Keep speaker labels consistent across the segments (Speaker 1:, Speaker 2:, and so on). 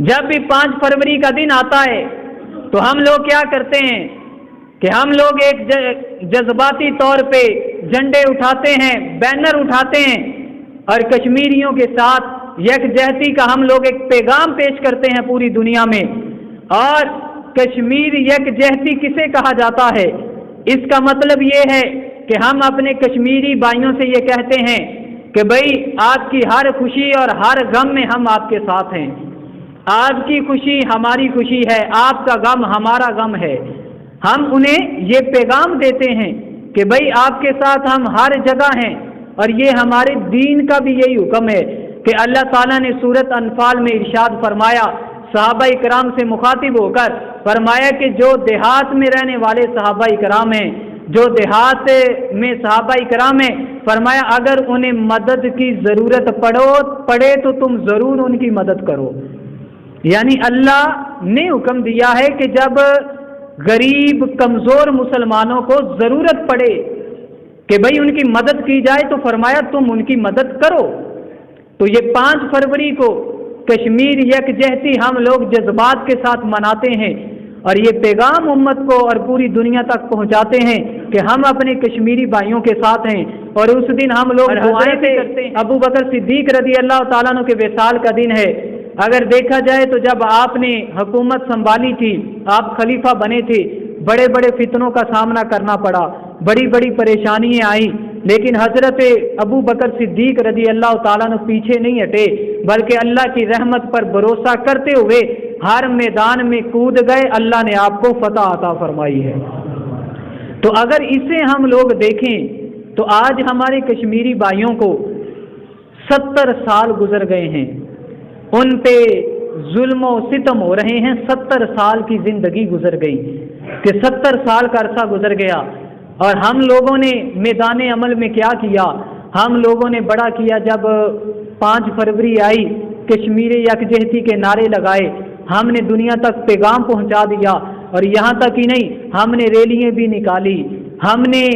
Speaker 1: جب بھی 5 فروری کا دن آتا ہے تو ہم لوگ کیا کرتے ہیں کہ ہم لوگ ایک جذباتی طور پہ جھنڈے اٹھاتے ہیں، بینر اٹھاتے ہیں، اور کشمیریوں کے ساتھ یکجہتی کا ہم لوگ ایک پیغام پیش کرتے ہیں پوری دنیا میں۔ اور کشمیر یکجہتی کسے کہا جاتا ہے؟ اس کا مطلب یہ ہے کہ ہم اپنے کشمیری بھائیوں سے یہ کہتے ہیں کہ بھائی آپ کی ہر خوشی اور ہر غم میں ہم آپ کے ساتھ ہیں، آپ کی خوشی ہماری خوشی ہے، آپ کا غم ہمارا غم ہے۔ ہم انہیں یہ پیغام دیتے ہیں کہ بھائی آپ کے ساتھ ہم ہر جگہ ہیں، اور یہ ہمارے دین کا بھی یہی حکم ہے کہ اللہ تعالیٰ نے سورۃ انفال میں ارشاد فرمایا، صحابہ کرام سے مخاطب ہو کر فرمایا کہ جو دیہات میں رہنے والے صحابہ کرام ہیں، جو دیہات میں صحابہ کرام ہیں، فرمایا اگر انہیں مدد کی ضرورت پڑے تو تم ضرور ان کی مدد کرو۔ یعنی اللہ نے حکم دیا ہے کہ جب غریب کمزور مسلمانوں کو ضرورت پڑے کہ بھئی ان کی مدد کی جائے تو فرمایا تم ان کی مدد کرو۔ تو یہ 5 فروری کو کشمیر یکجہتی ہم لوگ جذبات کے ساتھ مناتے ہیں، اور یہ پیغام امت کو اور پوری دنیا تک پہنچاتے ہیں کہ ہم اپنے کشمیری بھائیوں کے ساتھ ہیں۔ اور اس دن ہم لوگ دعائیں کرتے ہیں۔ ابو بکر صدیق رضی اللہ تعالیٰ عنہ کے وصال کا دن ہے۔ اگر دیکھا جائے تو جب آپ نے حکومت سنبھالی تھی، آپ خلیفہ بنے تھے، بڑے بڑے فتنوں کا سامنا کرنا پڑا، بڑی بڑی پریشانیاں آئیں، لیکن حضرت ابو بکر صدیق رضی اللہ تعالیٰ عنہ پیچھے نہیں ہٹے، بلکہ اللہ کی رحمت پر بھروسہ کرتے ہوئے ہر میدان میں کود گئے، اللہ نے آپ کو فتح عطا فرمائی ہے۔ تو اگر اسے ہم لوگ دیکھیں تو آج ہمارے کشمیری بھائیوں کو 70 سال گزر گئے ہیں، ان پہ ظلم و ستم ہو رہے ہیں، 70 سال کی زندگی گزر گئی کہ 70 سال کا عرصہ گزر گیا، اور ہم لوگوں نے میدان عمل میں کیا کیا؟ ہم لوگوں نے بڑا کیا، جب 5 فروری آئی کشمیر یکجہتی کے نعرے لگائے، ہم نے دنیا تک پیغام پہنچا دیا، اور یہاں تک ہی نہیں، ہم نے ریلیاں بھی نکالی، ہم نے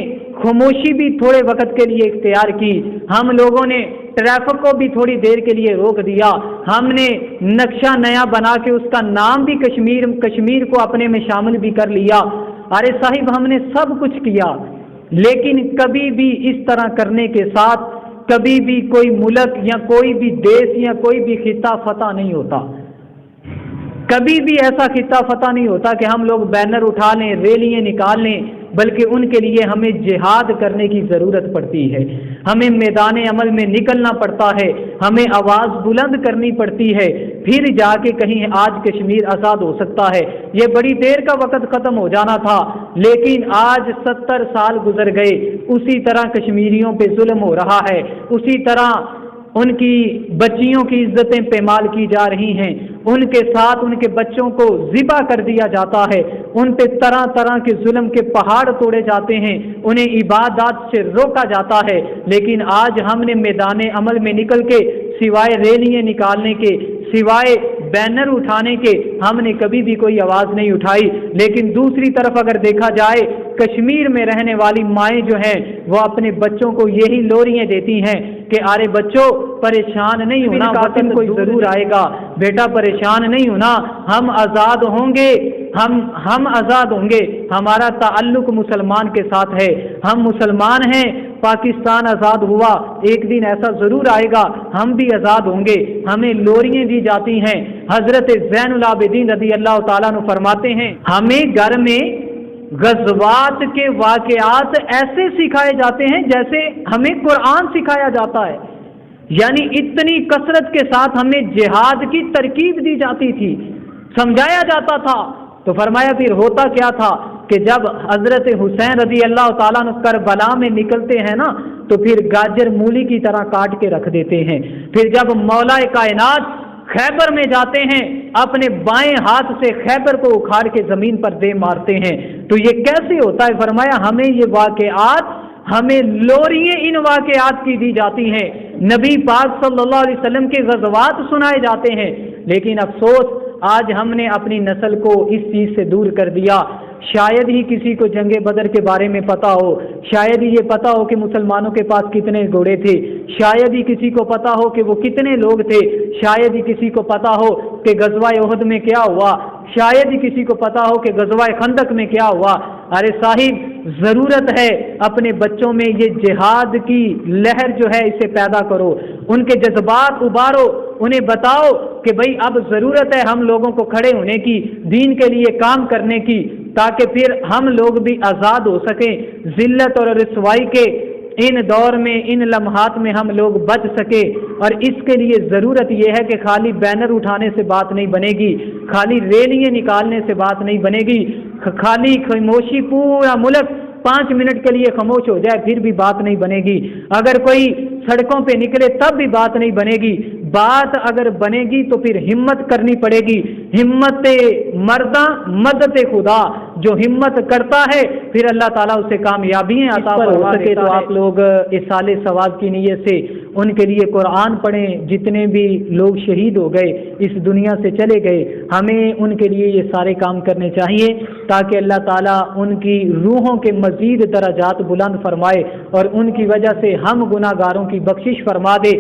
Speaker 1: خاموشی بھی تھوڑے وقت کے لیے اختیار کی، ہم لوگوں نے ٹریفک کو بھی تھوڑی دیر کے لیے روک دیا، ہم نے نقشہ نیا بنا کے اس کا نام بھی کشمیر کو اپنے میں شامل بھی کر لیا۔ ارے صاحب ہم نے سب کچھ کیا، لیکن کبھی بھی اس طرح کرنے کے ساتھ کبھی بھی کوئی ملک یا کوئی بھی دیش یا کوئی بھی خطہ فتح نہیں ہوتا، کبھی بھی ایسا خطہ فتح نہیں ہوتا کہ ہم لوگ بینر اٹھا لیں، ریلیاں نکال لیں، بلکہ ان کے لیے ہمیں جہاد کرنے کی ضرورت پڑتی ہے، ہمیں میدان عمل میں نکلنا پڑتا ہے، ہمیں آواز بلند کرنی پڑتی ہے، پھر جا کے کہیں آج کشمیر آزاد ہو سکتا ہے۔ یہ بڑی دیر کا وقت ختم ہو جانا تھا، لیکن آج 70 سال گزر گئے، اسی طرح کشمیریوں پہ ظلم ہو رہا ہے، اسی طرح ان کی بچیوں کی عزتیں پامال کی جا رہی ہیں، ان کے ساتھ ان کے بچوں کو ذبح کر دیا جاتا ہے، ان پہ طرح طرح کے ظلم کے پہاڑ توڑے جاتے ہیں، انہیں عبادات سے روکا جاتا ہے۔ لیکن آج ہم نے میدان عمل میں نکل کے سوائے ریلیاں نکالنے کے، سوائے بینر اٹھانے کے، ہم نے کبھی بھی کوئی آواز نہیں اٹھائی۔ لیکن دوسری طرف اگر دیکھا جائے، کشمیر میں رہنے والی مائیں جو ہیں وہ اپنے بچوں کو یہی لوریاں دیتی ہیں کہ ارے بچوں پریشان نہیں ہونا، وطن کوئی ضرور آئے گا، بیٹا پریشان نہیں ہونا، ہم آزاد ہوں گے، ہم آزاد ہوں گے، ہمارا تعلق مسلمان کے ساتھ ہے، ہم مسلمان ہیں، پاکستان آزاد ہوا، ایک دن ایسا ضرور آئے گا ہم بھی آزاد ہوں گے، ہمیں لوریاں دی جاتی ہیں۔ حضرت زین العابدین رضی اللہ تعالیٰ عنہ فرماتے ہیں ہمیں گھر میں غزوات کے واقعات ایسے سکھائے جاتے ہیں جیسے ہمیں قرآن سکھایا جاتا ہے، یعنی اتنی کثرت کے ساتھ ہمیں جہاد کی ترکیب دی جاتی تھی، سمجھایا جاتا تھا۔ تو فرمایا پھر ہوتا کیا تھا کہ جب حضرت حسین رضی اللہ تعالیٰ عنہ کربلا میں نکلتے ہیں نا تو پھر گاجر مولی کی طرح کاٹ کے رکھ دیتے ہیں، پھر جب مولا کائنات خیبر میں جاتے ہیں اپنے بائیں ہاتھ سے خیبر کو اکھاڑ کے زمین پر دے مارتے ہیں۔ تو یہ کیسے ہوتا ہے؟ فرمایا ہمیں یہ واقعات، ہمیں لوریاں ان واقعات کی دی جاتی ہیں، نبی پاک صلی اللہ علیہ وسلم کے غزوات سنائے جاتے ہیں، لیکن افسوس آج ہم نے اپنی نسل کو اس چیز سے دور کر دیا۔ شاید ہی کسی کو جنگ بدر کے بارے میں پتہ ہو، شاید ہی یہ پتہ ہو کہ مسلمانوں کے پاس کتنے گھوڑے تھے، شاید ہی کسی کو پتہ ہو کہ وہ کتنے لوگ تھے، شاید ہی کسی کو پتہ ہو کہ غزوہ احد میں کیا ہوا، شاید ہی کسی کو پتہ ہو کہ غزوہ خندق میں کیا ہوا۔ ارے صاحب، ضرورت ہے اپنے بچوں میں یہ جہاد کی لہر جو ہے اسے پیدا کرو، ان کے جذبات ابارو، انہیں بتاؤ کہ بھئی اب ضرورت ہے ہم لوگوں کو کھڑے ہونے کی، دین کے لیے کام کرنے کی، تاکہ پھر ہم لوگ بھی آزاد ہو سکیں، ذلت اور رسوائی کے ان دور میں، ان لمحات میں ہم لوگ بچ سکے۔ اور اس کے لیے ضرورت یہ ہے کہ خالی بینر اٹھانے سے بات نہیں بنے گی، خالی ریلیاں نکالنے سے بات نہیں بنے گی، خالی خاموشی پورا ملک 5 منٹ کے لیے خاموش ہو جائے پھر بھی بات نہیں بنے گی، اگر کوئی سڑکوں پہ نکلے تب بھی بات نہیں بنے گی۔ بات اگر بنے گی تو پھر ہمت کرنی پڑے گی، ہمت مرداں مدد خدا، جو ہمت کرتا ہے پھر اللہ تعالیٰ اسے کامیابیاں عطا فرما دیتا ہے۔ تو آپ لوگ اصالِ ثواب کی نیت سے ان کے لیے قرآن پڑھیں، جتنے بھی لوگ شہید ہو گئے، اس دنیا سے چلے گئے، ہمیں ان کے لیے یہ سارے کام کرنے چاہیے تاکہ اللہ تعالیٰ ان کی روحوں کے مزید درجات بلند فرمائے اور ان کی وجہ سے ہم گناہ گاروں کی بخشش فرما دے۔